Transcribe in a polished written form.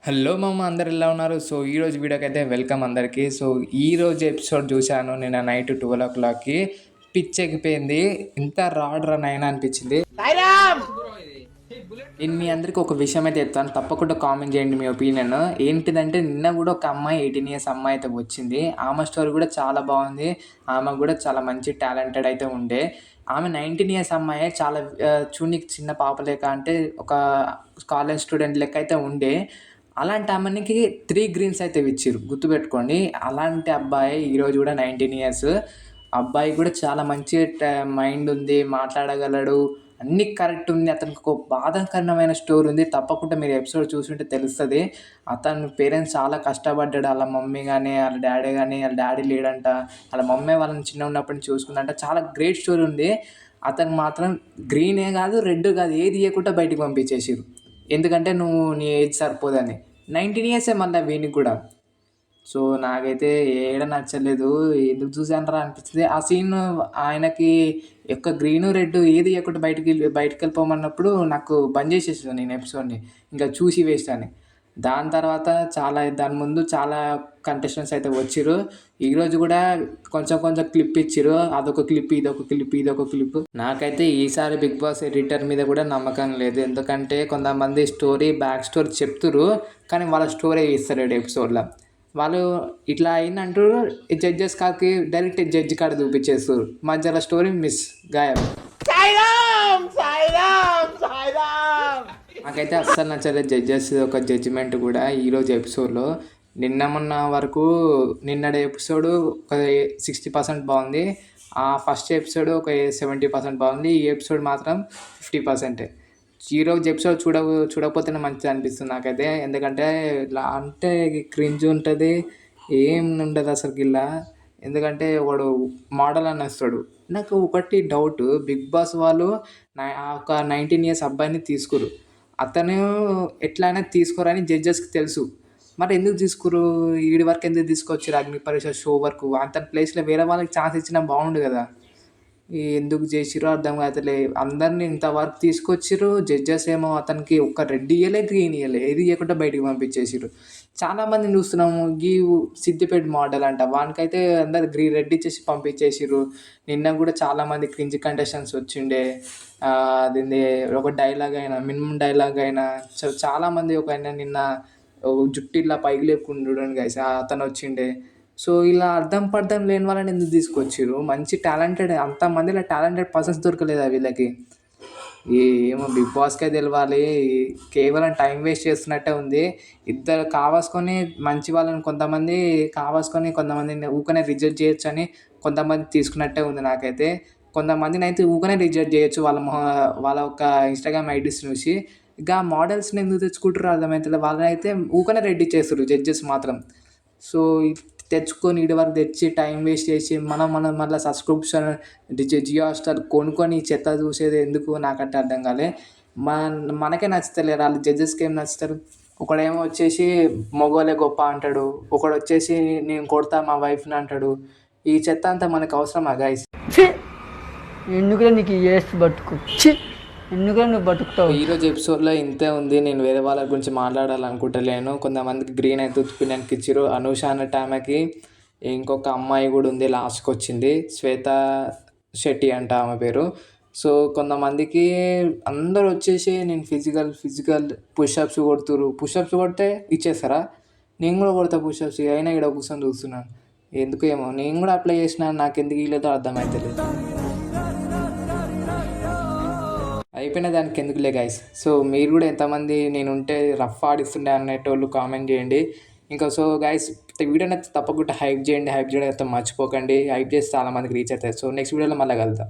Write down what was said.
Hello మామ, అందరు ఎలా ఉన్నారు? సో ఈరోజు వీడియోకైతే వెల్కమ్ అందరికీ. సో ఈరోజు ఎపిసోడ్ చూశాను నిన్న నైట్ 12 o'clockకి. పిచ్చెక్కిపోయింది. ఇంత రాడ్రా నైనా అనిపించింది. నేను మీ అందరికీ ఒక విషయం అయితే చెప్తాను, తప్పకుండా కామెంట్ చేయండి మీ ఒపీనియన్. ఏంటిదంటే నిన్న కూడా ఒక అమ్మాయి 18 years అమ్మాయి అయితే వచ్చింది. ఆమె స్టోరీ కూడా చాలా బాగుంది. ఆమె కూడా చాలా మంచి టాలెంటెడ్ అయితే ఉండే. ఆమె 19 years అమ్మాయి, చాలా చూనికి చిన్న పాప లెక్క, అంటే ఒక కాలేజ్ స్టూడెంట్ లెక్క అయితే ఉండే. అలాంటి ఆమెకి 3 greens అయితే ఇచ్చిర్రు, గుర్తుపెట్టుకోండి. అలాంటి అబ్బాయి ఈరోజు కూడా 19 years. అబ్బాయి కూడా చాలా మంచి మైండ్ ఉంది, మాట్లాడగలడు, అన్నీ కరెక్ట్ ఉంది. అతనికి ఒక బాధాకరమైన స్టోరీ ఉంది. తప్పకుండా మీరు ఎపిసోడ్ చూసుంటే తెలుస్తుంది. అతని పేరెంట్స్ చాలా కష్టపడ్డాడు. వాళ్ళ మమ్మీ కానీ వాళ్ళ డాడీ కానీ, వాళ్ళ డాడీ లేడంట, వాళ్ళ మమ్మీ వాళ్ళని చిన్న ఉన్నప్పటి నుంచి చూసుకుందంట. చాలా గ్రేట్ స్టోరీ ఉంది. అతను మాత్రం గ్రీనే కాదు, రెడ్ కాదు, ఏది ఇవ్వకుండా బయటికి పంపించేసారు. ఎందుకంటే నువ్వు నీ ఏజ్ సరిపోదని. 19 years మళ్ళీ వీనికి కూడా. సో నాకైతే ఏడ నచ్చలేదు. ఎందుకు చూసానరా అనిపించింది ఆ సీన్. ఆయనకి యొక్క గ్రీను రెడ్ ఏది ఇవ్వకుండా బయటికి వెళ్ళిపోమన్నప్పుడు నాకు బంద్ చేసేసాను నేను ఎపిసోడ్ని, ఇంకా చూసి వేస్ట్ అని. దాని ముందు చాలా కంటెస్టెంట్స్ అయితే వచ్చిర్రు. ఈరోజు కూడా కొంచెం కొంచెం క్లిప్ ఇచ్చిర్రు. అదొక క్లిప్, ఇదొక క్లిప్. నాకైతే ఈసారి బిగ్ బాస్ ఎడిటర్ మీద కూడా నమ్మకం లేదు. ఎందుకంటే కొంతమంది బ్యాక్ స్టోరీ చెప్తురు, కానీ వాళ్ళ స్టోరీ ఇస్తారు ఎపిసోడ్లో. వాళ్ళు ఇట్లా అయిందంటూ జడ్జెస్ కాకి డైరెక్ట్ జడ్జి కాడ చూపించేస్తారు. మధ్యలో స్టోరీ మిస్, గాయం. నాకైతే అస్సలు నచ్చలేదు జడ్జెస్ ఒక జడ్జిమెంట్ కూడా ఈరోజు ఎపిసోడ్లో. మొన్న వరకు నిన్నటి ఎపిసోడ్ ఒక 60% బాగుంది. ఆ ఫస్ట్ ఎపిసోడ్ ఒక 70% బాగుంది. ఈ ఎపిసోడ్ మాత్రం 50%. ఈరోజు ఎపిసోడ్ చూడకపోతేనే మంచిది అనిపిస్తుంది నాకైతే. ఎందుకంటే ఇలా అంటే క్రింజ్ ఉంటుంది, ఏం ఉండదు అసలు ఇలా. ఎందుకంటే వాడు మోడల్ అని వస్తాడు. నాకు ఒకటి డౌట్, బిగ్ బాస్ వాళ్ళు ఒక 19 years అబ్బాయిని తీసుకురు. అతను ఎట్లయినా తీసుకోరని జడ్జెస్కి తెలుసు. మరి ఎందుకు తీసుకురు? వీడి వరకు ఎందుకు తీసుకొచ్చారు? అగ్ని పరీక్ష షో వరకు అతని ప్లేస్లో వేరే వాళ్ళకి ఛాన్స్ ఇచ్చినా బాగుండు కదా. ఎందుకు చేసిరో అర్థం కావట్లే. అందరినీ ఇంతవరకు తీసుకొచ్చిర్రు. జడ్జెస్ ఏమో అతనికి ఒక్క రెడ్ ఇయ్యలే, గ్రీన్ ఇయ్యలే, ఏది ఇవ్వకుండా బయటికి పంపించేసిర్రు. చాలామందిని చూస్తున్నాము. సిద్దిపేట మోడల్ అంట, వానికైతే అందరు రెడ్ ఇచ్చేసి పంపించేసిర్రు. నిన్న కూడా చాలామంది క్రింజ్ కంటెస్టెంట్స్ వచ్చిండే. అదేంది ఒక డైలాగ్ అయినా, మినిమం డైలాగ్ అయినా, చాలామంది ఒక ఆయన నిన్న జుట్టు ఇలా పైకి లేపుకుంటు గైస్, అతను వచ్చిండే. సో ఇలా అర్థం లేని వాళ్ళని ఎందుకు తీసుకొచ్చిర్రు? మంచి టాలెంటెడ్, అంతమందిలో టాలెంటెడ్ పర్సన్స్ దొరకలేదా వీళ్ళకి? ఏమో బిగ్ బాస్కే తెలవాలి. కేవలం టైం వేస్ట్ చేస్తున్నట్టే ఉంది. ఇద్దరు కావాసుకొని మంచి వాళ్ళని కొంతమందిని ఊకనే రిజెక్ట్ చేయొచ్చు అని కొంతమంది తీసుకున్నట్టే ఉంది నాకైతే. కొంతమందిని అయితే ఊకనే రిజెక్ట్ చేయొచ్చు వాళ్ళ ఒక ఇన్స్టాగ్రామ్ ఐడీస్ చూసి. ఇక మోడల్స్ని ఎందుకు తెచ్చుకుంటారో అర్థమవుతుంది. వాళ్ళని అయితే ఊకనే రెడీ చేస్తారు జడ్జెస్ మాత్రం. సో తెచ్చుకొని ఇటు వరకు తెచ్చి టైం వేస్ట్ చేసి మనం మళ్ళీ సబ్స్క్రిప్షన్ జియో హాట్‌స్టార్ కొనుక్కొని చెత్త చూసేది ఎందుకు నాకంటే అర్థం కాలే. మనకే నచ్చుతలేరు, వాళ్ళు జడ్జెస్కి ఏం నచ్చుతారు? ఒకడేమో వచ్చేసి మగవాళ్ళే గొప్ప అంటాడు, ఒకడు వచ్చేసి నేను కొడతా మా వైఫ్ని అంటాడు. ఈ చెత్త అంతా మనకు అవసరమా గైస్? ఎందుకులే నీకు బతుకు, ఎందుకులే నువ్వు బతుకుతావు. ఈరోజు ఎపిసోడ్లో ఇంతే ఉంది. నేను వేరే వాళ్ళ గురించి మాట్లాడాలనుకుంటలేను. కొంతమందికి గ్రీన్ అయితే ఒపీనియన్కి ఇచ్చారు. అనూష అన్నట్టు ఆమెకి ఇంకొక అమ్మాయి కూడా ఉంది, లాస్ట్కి వచ్చింది, శ్వేత శెట్టి అంట ఆమె పేరు. సో కొంతమందికి అందరూ వచ్చేసి నేను ఫిజికల్ పుషప్స్ కొడితే ఇచ్చేస్తారా? నేను కూడా కొడతా పుషప్స్, అయినా ఇక్కడ కూర్చొని చూస్తున్నాను. ఎందుకు ఏమో నేను కూడా అప్లై చేసినా, నాకు ఎందుకు వీళ్ళతో అర్థమవుతలేదు. అయిపోయిన దానికి ఎందుకులే గైస్. సో మీరు కూడా ఎంతమంది నేనుంటే రఫ్ ఆడిస్తుండే అనేటోళ్ళు కామెంట్ చేయండి. ఇంకా సో గైస్, వీడియోని అయితే తప్పకుండా హైప్ చేయడం అయితే మర్చిపోకండి. హైప్ చేసి చాలామందికి రీచ్ అవుతుంది. సో నెక్స్ట్ వీడియోలో మళ్ళీ కలుద్దాం.